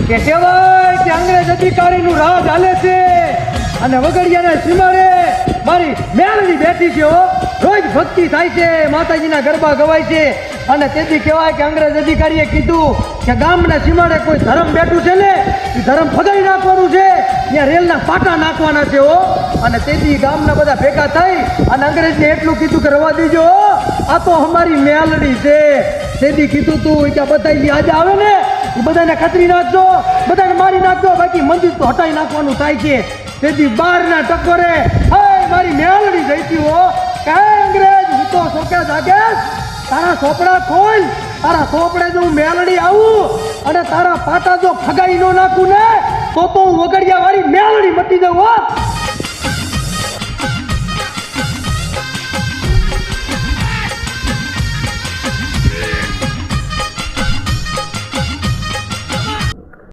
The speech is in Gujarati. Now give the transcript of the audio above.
કે કહેવાય કે અંગ્રેજ અધિકારીનું રાજ હાલે છે અને વગડિયાના સીમાડે મારી મેલડી બેઠી છે હો. રોજ ભક્તિ થાય છે, માતાજીના ગરબા ગવાય છે અને તેથી કહેવાય કે અંગ્રેજ અધિકારીએ કીધું કે ગામના સીમાડે કોઈ ધર્મ બેઠું છે ને એ ધર્મ ફગાઈ નાખવાનું છે, ત્યાં રેલના પાટા નાખવાના છે હો. અને તેથી ગામના બધા ભેગા થઈ અને અંગ્રેજને એટલું કીધું કે રવા દેજો, આ તો અમારી મેલડી છે. તેથી કીધું તું કે બધા આજે આવે ને એ બધાને ખતરી નાખજો, બધાને મારી નાખજો, બાકી મંદિર તો હટાઈ નાખવાનું થાય છે. તેથી બહારના ટકોરે હાય મારી મેલડી જઈતી હો. કાંઈ અંગ્રેજ હું તો શોકે જાગે, તારા સોપડા ખોલ, તારા સોપડે જો હું મેલડી આવું અને તારા પાટા જો ફગાઈ ન નાખું ને તો હું વગડિયા વાળી મેલડી મટી જાઉં હો.